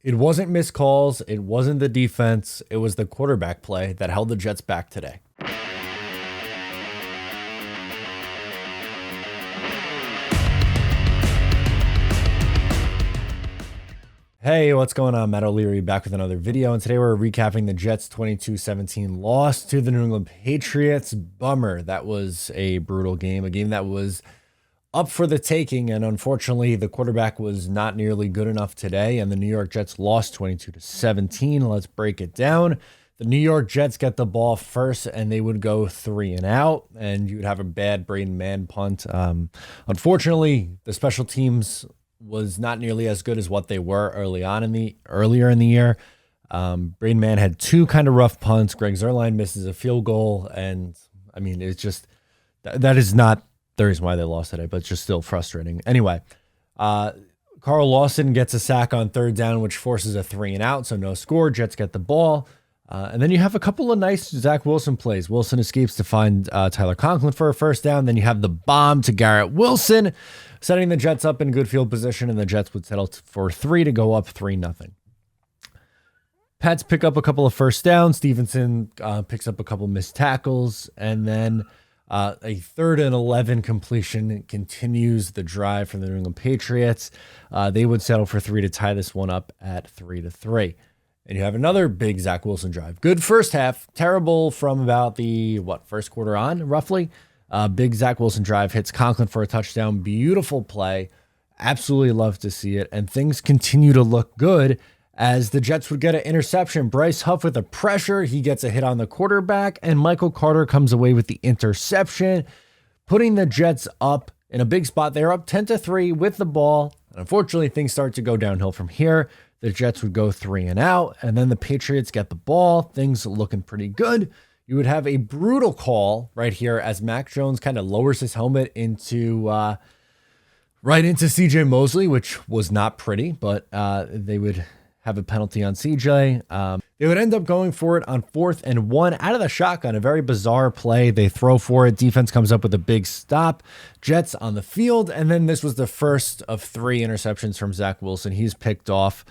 It wasn't missed calls. It wasn't the defense. It was the quarterback play that held the Jets back today. Hey, what's going on? Matt O'Leary back with another video, and today we're recapping the Jets' 22-17 loss to the New England Patriots. Bummer. That was a brutal game, a game that was up for the taking, and unfortunately the quarterback was not nearly good enough today, and the New York Jets lost 22-17. Let's break it down. The New York Jets get the ball first, and they would go 3 and out, and you would have a bad Braden Mann punt. Unfortunately, the special teams was not nearly as good as what they were earlier in the year. Braden Mann had 2 kind of rough punts. Greg Zuerlein misses a field goal, and I mean, it's just that is not the reason why they lost today, but it's just still frustrating. Anyway, Carl Lawson gets a sack on 3rd down, which forces a 3 and out, so no score. Jets get the ball. And then you have a couple of nice Zach Wilson plays. Wilson escapes to find Tyler Conklin for a 1st down. Then you have the bomb to Garrett Wilson, setting the Jets up in good field position, and the Jets would settle for 3 to go up 3-0. Pats pick up a couple of 1st downs. Stevenson picks up a couple missed tackles, and then a 3rd and 11 completion continues the drive from the New England Patriots. They would settle for 3 to tie this one up at 3-3. And you have another big Zach Wilson drive. Good first half, terrible from about the, first quarter on, roughly. Big Zach Wilson drive, hits Conklin for a touchdown. Beautiful play. Absolutely love to see it. And things continue to look good as the Jets would get an interception. Bryce Huff with a pressure. He gets a hit on the quarterback, and Michael Carter comes away with the interception, putting the Jets up in a big spot. They're up 10-3 with the ball. And unfortunately, things start to go downhill from here. The Jets would go 3 and out, and then the Patriots get the ball. Things looking pretty good. You would have a brutal call right here as Mac Jones kind of lowers his helmet into right into CJ Mosley, which was not pretty, but they would have a penalty on CJ. They would end up going for it on 4th and 1 out of the shotgun. A very bizarre play. They throw for it. Defense comes up with a big stop. Jets on the field. And then this was the first of 3 interceptions from Zach Wilson. He's picked off.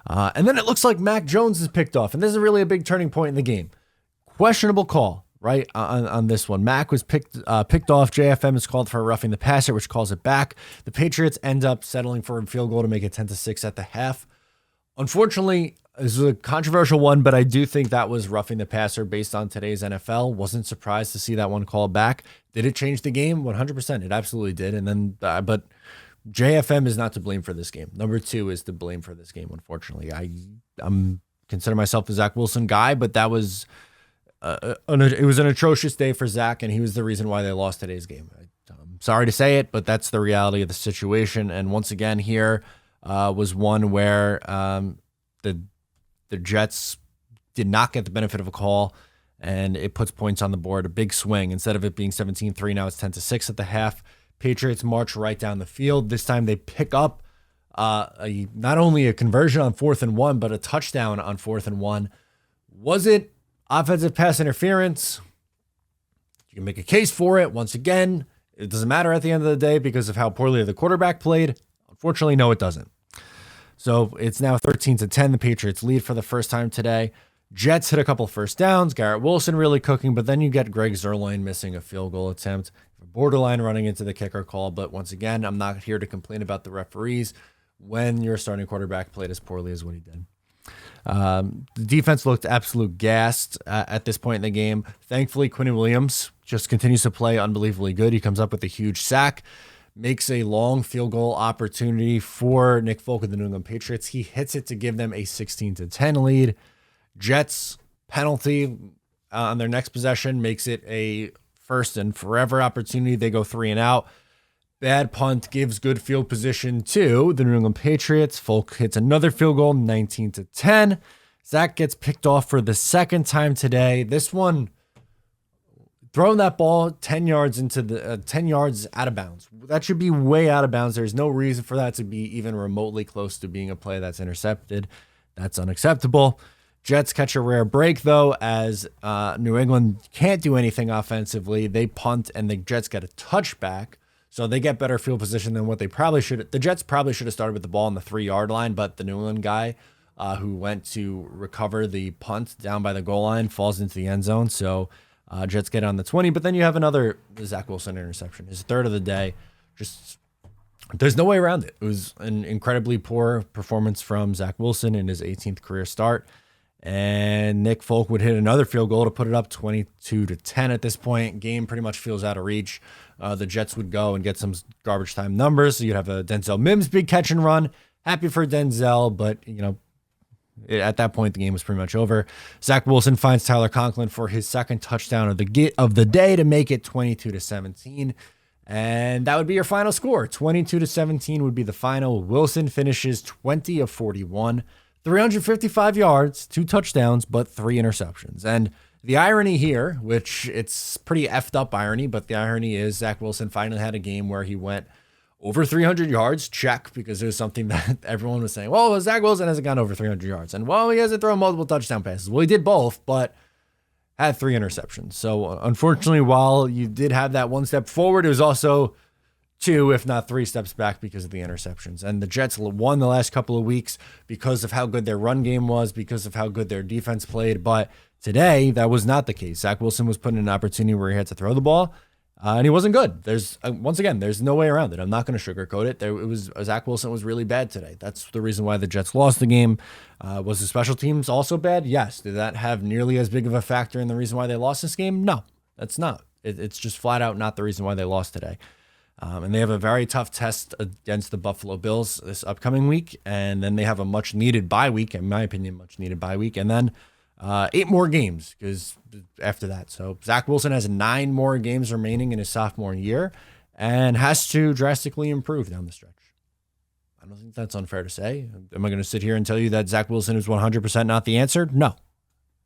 And then it looks like Mac Jones is picked off. And this is really a big turning point in the game. Questionable call, right, on this one. Mac was picked off. JFM is called for roughing the passer, which calls it back. The Patriots end up settling for a field goal to make it 10-6 at the half. Unfortunately, this was a controversial one, but I do think that was roughing the passer based on today's NFL. Wasn't surprised to see that one called back. Did it change the game? 100%. It absolutely did. And then, but JFM is not to blame for this game. Number 2 is to blame for this game, unfortunately. I'm consider myself a Zach Wilson guy, but that was it was an atrocious day for Zach, and he was the reason why they lost today's game. I'm sorry to say it, but that's the reality of the situation. And once again, here was one where the Jets did not get the benefit of a call, and it puts points on the board. A big swing. Instead of it being 17-3, now it's 10-6 at the half. Patriots march right down the field. This time they pick up not only a conversion on 4th and 1, but a touchdown on 4th and 1. Was it offensive pass interference? You can make a case for it. Once again, it doesn't matter at the end of the day because of how poorly the quarterback played. Unfortunately, no, it doesn't. So it's now 13-10. The Patriots lead for the first time today. Jets hit a couple 1st downs. Garrett Wilson really cooking, but then you get Greg Zuerlein missing a field goal attempt. Borderline running into the kicker call, but once again, I'm not here to complain about the referees when your starting quarterback played as poorly as what he did. The defense looked absolute gassed at this point in the game. Thankfully, Quinnen Williams just continues to play unbelievably good. He comes up with a huge sack, makes a long field goal opportunity for Nick Folk of the New England Patriots. He hits it to give them a 16-10 lead. Jets penalty on their next possession makes it a first and forever opportunity. They go 3 and out. Bad punt gives good field position to the New England Patriots. Folk hits another field goal, 19-10. Zach gets picked off for the 2nd time today. This one, throwing that ball 10 yards into the 10 yards out of bounds. That should be way out of bounds. There's no reason for that to be even remotely close to being a play that's intercepted. That's unacceptable. Jets catch a rare break, though, as New England can't do anything offensively. They punt, and the Jets get a touchback. So they get better field position than what they probably should. The Jets probably should have started with the ball on the 3-yard line, but the New England guy who went to recover the punt down by the goal line, falls into the end zone. So Jets get on the 20, but then you have another Zach Wilson interception, his third of the day. Just there's no way around it. It was an incredibly poor performance from Zach Wilson in his 18th career start. And Nick Folk would hit another field goal to put it up 22-10 at this point. Game pretty much feels out of reach. The Jets would go and get some garbage time numbers. So you'd have a Denzel Mims big catch and run. Happy for Denzel, but, at that point, the game was pretty much over. Zach Wilson finds Tyler Conklin for his second touchdown of the day to make it 22-17. And that would be your final score. 22-17 would be the final. Wilson finishes 20 of 41, 355 yards, 2 touchdowns, but 3 interceptions. And the irony here, which it's pretty effed up irony, but the irony is Zach Wilson finally had a game where he went over 300 yards, check, because there's something that everyone was saying, well, Zach Wilson hasn't gone over 300 yards. And, well, he hasn't thrown multiple touchdown passes. Well, he did both, but had 3 interceptions. So, unfortunately, while you did have that one step forward, it was also 2, if not 3 steps back because of the interceptions. And the Jets won the last couple of weeks because of how good their run game was, because of how good their defense played. But today, that was not the case. Zach Wilson was put in an opportunity where he had to throw the ball. And he wasn't good. There's once again, there's no way around it. I'm not going to sugarcoat it. Zach Wilson was really bad today. That's the reason why the Jets lost the game. Was the special teams also bad? Yes. Did that have nearly as big of a factor in the reason why they lost this game? No, that's not. It's just flat out not the reason why they lost today. And they have a very tough test against the Buffalo Bills this upcoming week, and then they have a much needed bye week, in my opinion, much needed bye week, and then 8 more games because after that. So Zach Wilson has 9 more games remaining in his sophomore year and has to drastically improve down the stretch. I don't think that's unfair to say. Am I going to sit here and tell you that Zach Wilson is 100% not the answer? No.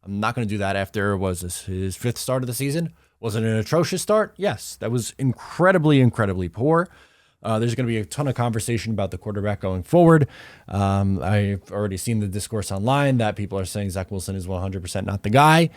I'm not going to do that after, was this his 5th start of the season? Was it an atrocious start? Yes. That was incredibly, incredibly poor. There's going to be a ton of conversation about the quarterback going forward. I've already seen the discourse online that people are saying Zach Wilson is 100% not the guy.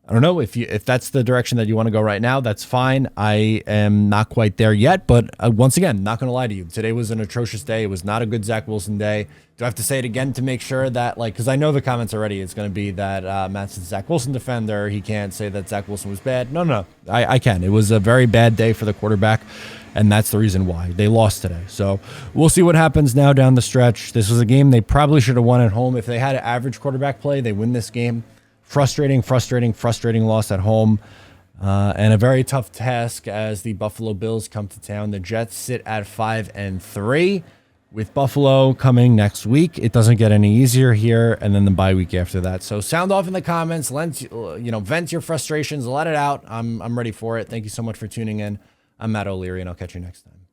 I don't know if that's the direction that you want to go right now. That's fine. I am not quite there yet, but once again, not going to lie to you. Today was an atrocious day. It was not a good Zach Wilson day. Do I have to say it again to make sure that, because I know the comments already, it's going to be that Matt's a Zach Wilson defender. He can't say that Zach Wilson was bad. No. I can. It was a very bad day for the quarterback, and that's the reason why they lost today. So we'll see what happens now down the stretch. This was a game they probably should have won at home. If they had an average quarterback play, they win this game. Frustrating loss at home, and a very tough task as the Buffalo Bills come to town. The Jets sit at 5-3 with Buffalo coming next week. It doesn't get any easier here, and then the bye week after that. So sound off in the comments, vent your frustrations, let it out. I'm ready for it. Thank you so much for tuning in. I'm Matt O'Leary, and I'll catch you next time.